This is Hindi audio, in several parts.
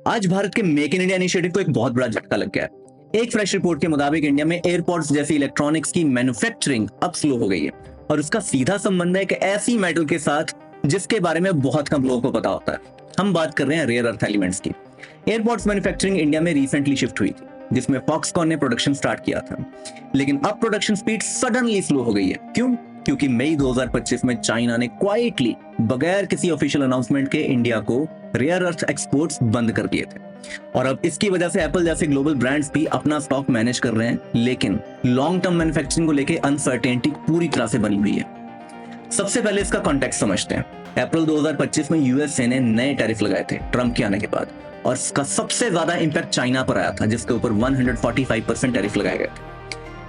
आज भारत के मेक इन इंडिया इनिशिएटिव को एक बहुत बड़ा झटका लग गया है। एक फ्रेश रिपोर्ट के मुताबिक इंडिया में एयरपोर्ट्स जैसी इलेक्ट्रॉनिक्स की मैन्युफैक्चरिंग अब स्लो हो गई है और उसका सीधा संबंध है एक ऐसी मेटल के साथ जिसके बारे में बहुत कम लोगों को पता होता है। हम बात कर रहे हैं रेयर अर्थ एलिमेंट्स की। एयरपोर्ट्स मैन्युफैक्चरिंग इंडिया में रिसेंटली शिफ्ट हुई थी, जिसमें फॉक्सकॉन ने प्रोडक्शन स्टार्ट किया था, लेकिन अब प्रोडक्शन स्पीड सडनली स्लो हो गई है। क्यों? क्योंकि मई 2025 में चाइना ने क्वाइटली बगैर किसी ऑफिशियल अनाउंसमेंट के इंडिया को रेयर अर्थ एक्सपोर्ट्स बंद कर दिए थे और अब इसकी वजह से एप्पल जैसे ग्लोबल ब्रांड्स भी अपना स्टॉक मैनेज कर रहे हैं, लेकिन लॉन्ग टर्म मैन्युफैक्चरिंग को लेकर अनसर्टेनिटी पूरी तरह से बनी हुई है। सबसे पहले इसका कॉन्टेक्स्ट समझते हैं। अप्रैल 2025 में यूएसए ने नए टैरिफ लगाए थे ट्रंप के आने के बाद, और इसका सबसे ज्यादा इंपैक्ट चाइना पर आया था, जिसके ऊपर 145% टैरिफ लगाए गए थे।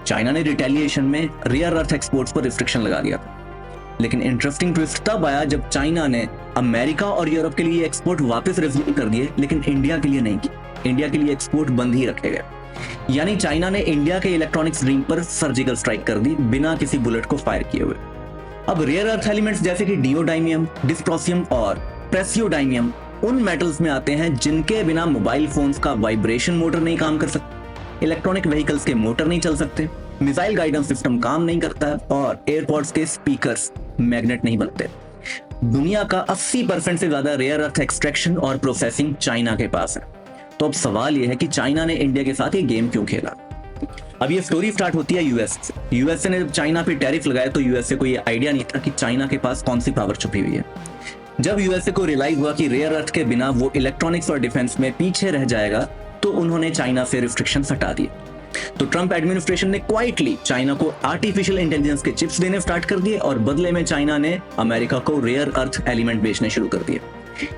चाइना ने रिटेलिएशन में रेयर अर्थ एक्सपोर्ट्स पर रिस्ट्रिक्शन लगा दिया था, लेकिन इंटरेस्टिंग ट्विस्ट तब आया जब चाइना ने अमेरिका और यूरोप के लिए एक्सपोर्ट वापस रिज्यूम कर दिए, लेकिन इंडिया के लिए नहीं की। इंडिया के लिए एक्सपोर्ट बंद ही रखे गए। यानी चाइना ने इंडिया के इलेक्ट्रॉनिक्स ड्रीम पर सर्जिकल स्ट्राइक कर दी बिना किसी बुलेट को फायर किए हुए। अब रेयर अर्थ एलिमेंट्स जैसे कि डियोडाइमियम, डिस्प्रोसियम और प्रेसियोडाइमियम उन मेटल्स में आते हैं जिनके बिना मोबाइल फोन्स का वाइब्रेशन मोटर नहीं काम कर सकता, इलेक्ट्रॉनिक व्हीकल्स के मोटर नहीं चल सकते, मिसाइल गाइडेंस सिस्टम काम नहीं करता और एयरपोर्ट्स के स्पीकर्स मैग्नेट नहीं बनते। दुनिया का 80% से ज्यादा रेयर अर्थ एक्सट्रैक्शन और प्रोसेसिंग चाइना के पास है। तो अब सवाल यह है कि चाइना ने इंडिया के साथ ये गेम क्यों खेला। अब ये स्टोरी स्टार्ट होती है यूएस से। यूएसए ने जब चाइना पे टैरिफ लगाया तो यूएसए को ये आइडिया नहीं था कि चाइना के पास कौन सी पावर छुपी हुई है। जब यूएसए को रियलाइज हुआ कि रेयर अर्थ के बिना वो इलेक्ट्रॉनिक्स और डिफेंस में पीछे रह जाएगा, तो उन्होंने चाइना से रिस्ट्रिक्शन हटा दिए। तो ट्रंप एडमिनिस्ट्रेशन ने क्वाइटली चाइना को आर्टिफिशियल इंटेलिजेंस के चिप्स देने स्टार्ट कर दिए और बदले में चाइना ने अमेरिका को रेयर अर्थ एलिमेंट बेचने शुरू कर दिए।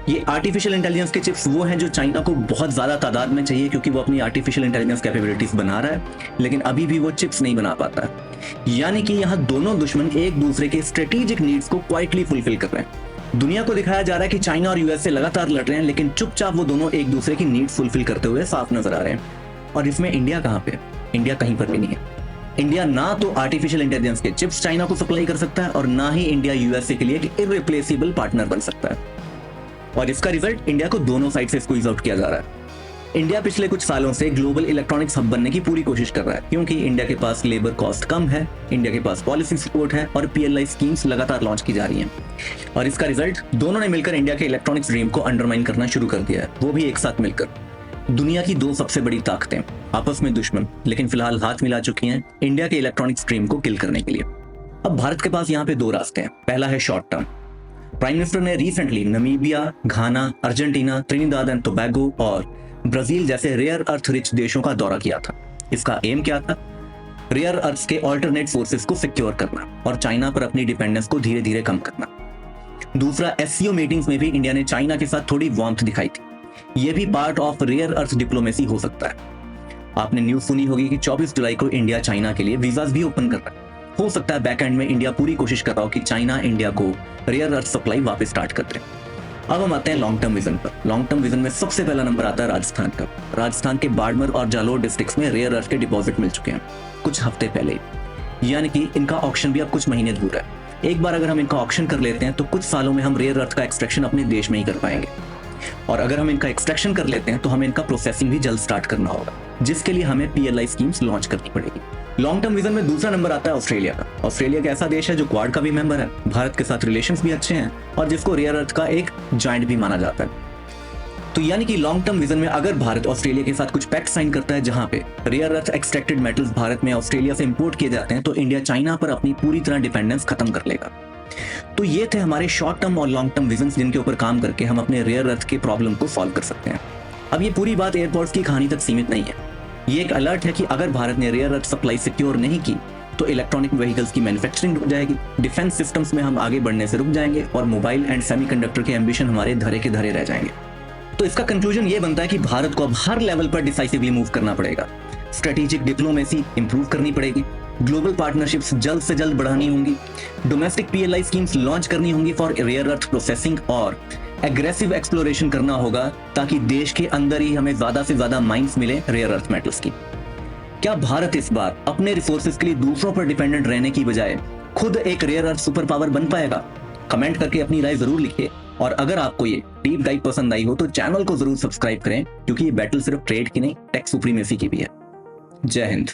ये आर्टिफिशियल इंटेलिजेंस के चिप्स वो हैं जो चाइना को बहुत ज्यादा तादाद में चाहिए, क्योंकि वो अपनी आर्टिफिशियल इंटेलिजेंस कैपेबिलिटीज बना रहा है, लेकिन अभी भी वो चिप्स नहीं बना पाता है। यानी कि यहाँ दोनों दुश्मन एक दूसरे के स्ट्रेटेजिक नीड्स को क्वाइटली फुलफिल कर रहे हैं। दुनिया को दिखाया जा रहा है कि चाइना और यूएसए लगातार लड़ रहे हैं, लेकिन चुपचाप वो दोनों एक दूसरे की नीड्स फुलफिल करते हुए साफ नजर आ रहे हैं। और इसमें इंडिया कहाँ पे? इंडिया कहीं पर भी नहीं है। इंडिया ना तो आर्टिफिशियल इंटेलिजेंस के चिप्स चाइना को सप्लाई कर सकता है और ना ही इंडिया यूएसए के लिए एक इररिप्लेसेबल पार्टनर बन सकता है। और इसका रिजल्ट इंडिया को दोनों साइड से स्क्वीज आउट किया जा रहा है। इंडिया पिछले कुछ सालों से ग्लोबल इलेक्ट्रॉनिक्स हब बनने की पूरी कोशिश कर रहा है, क्योंकि इंडिया के पास लेबर कॉस्ट कम है, इंडिया के पास पॉलिसी सपोर्ट है और पीएलआई स्कीम्स लगातार लॉन्च की जा रही हैं। और इसका रिजल्ट दोनों ने मिलकर इंडिया के इलेक्ट्रॉनिक्स ड्रीम को अंडरमाइन करना शुरू कर दिया है, वो भी एक साथ मिलकर। दुनिया की दो सबसे बड़ी ताकतें आपस में दुश्मन, लेकिन फिलहाल हाथ मिला चुकी हैं इंडिया के इलेक्ट्रॉनिक्स ड्रीम को किल करने के लिए। अब भारत के पास यहाँ पे दो रास्ते हैं। पहला है शॉर्ट टर्म। प्राइम मिनिस्टर ने recently Namibia, Ghana, Argentina, Trinidad and Tobago और ब्राजील जैसे रेयर अर्थ रिच देशों का दौरा किया था। इसका एम क्या था? रेयर अर्थ के ऑल्टरनेट सोर्सेस को सिक्योर करना और चाइना पर अपनी डिपेंडेंस को धीरे धीरे कम करना। दूसरा, एससीओ मीटिंग्स में भी इंडिया ने चाइना के साथ थोड़ी वार्मथ दिखाई थी। यह भी part of rare earth diplomacy हो सकता है। आपने न्यूज सुनी होगी कि 24 जुलाई को इंडिया चाइना के लिए वीजास भी ओपन कर रहा है। हो सकता है बैकएंड में इंडिया पूरी कोशिश कर रहा हो कि चाइना इंडिया को रेयर अर्थ सप्लाई वापस स्टार्ट कर दे। अब हम आते हैं लॉन्ग टर्म विजन पर। लॉन्ग टर्म विजन में सबसे पहला नंबर आता है राजस्थान का। राजस्थान के बाड़मेर और जालोर डिस्ट्रिक्ट्स में रेयर अर्थ के डिपॉजिट मिल चुके हैं कुछ हफ्ते पहले, यानी कि इनका ऑक्शन भी अब कुछ महीने दूर है। एक बार अगर हम इनका ऑक्शन कर लेते हैं तो कुछ सालों में हम रेयर अर्थ का एक्सट्रैक्शन अपने देश में ही कर पाएंगे, और अगर हम इनका एक्सट्रैक्शन कर लेते हैं तो हमें इनका प्रोसेसिंग भी जल्द स्टार्ट करना होगा, जिसके लिए हमें पीएलआई स्कीम्स लॉन्च करनी पड़ेगी। लॉन्ग टर्म विजन में दूसरा नंबर आता है ऑस्ट्रेलिया का। ऑस्ट्रेलिया एक ऐसा देश है जो क्वाड का भी मेंबर है, भारत के साथ रिलेशंस भी अच्छे हैं और जिसको रेयर अर्थ का एक जायंट भी माना जाता है। तो यानी कि लॉन्ग टर्म विजन में अगर भारत ऑस्ट्रेलिया के साथ कुछ पैक्ट साइन करता है जहां पे rare earth extracted metals Bharat में ऑस्ट्रेलिया से इंपोर्ट किए जाते हैं, तो इंडिया चाइना पर अपनी पूरी तरह डिपेंडेंस खत्म कर लेगा। तो ये थे हमारे शॉर्ट टर्म और लॉन्ग टर्म विजन, जिनके ऊपर काम करके हम अपने रेयर अर्थ के प्रॉब्लम को सॉल्व कर सकते हैं। अब ये पूरी बात एयरपोर्ट्स की कहानी तक सीमित नहीं है। ये एक अलर्ट है कि अगर भारत ने रेयर अर्थ सप्लाई सिक्योर नहीं की तो इलेक्ट्रॉनिक व्हीकल्स की मैन्युफैक्चरिंग रुक जाएगी, डिफेंस सिस्टम्स में हम आगे बढ़ने से रुक जाएंगे और मोबाइल एंड सेमीकंडक्टर के एम्बिशन हमारे धरे के धरे रह जाएंगे। तो इसका कंक्लूजन ये बनता है कि भारत को अब हर लेवल पर डिसाइसिवली मूव करना पड़ेगा। स्ट्रेटेजिक डिप्लोमेसी इंप्रूव करनी पड़ेगी, ग्लोबल पार्टनरशिप्स जल्द से जल्द बढ़ानी होंगी, डोमेस्टिक पीएलआई स्कीम्स लॉन्च करनी होंगी फॉर रेयर अर्थ प्रोसेसिंग और एग्रेसिव एक्सप्लोरेशन करना होगा ताकि देश के अंदर ही हमें ज्यादा से ज्यादा माइंस मिले रेयर अर्थ मेटल्स की। क्या भारत इस बार अपने रिसोर्सेज के लिए दूसरों पर डिपेंडेंट रहने की बजाय खुद एक रेयर अर्थ सुपर पावर बन पाएगा? कमेंट करके अपनी राय जरूर लिखिए। और अगर आपको ये डीप डाइव पसंद आई हो तो चैनल को जरूर सब्सक्राइब करें, क्योंकि ये बैटल सिर्फ ट्रेड की नहीं, टेक सुप्रीमेसी की भी है। जय हिंद।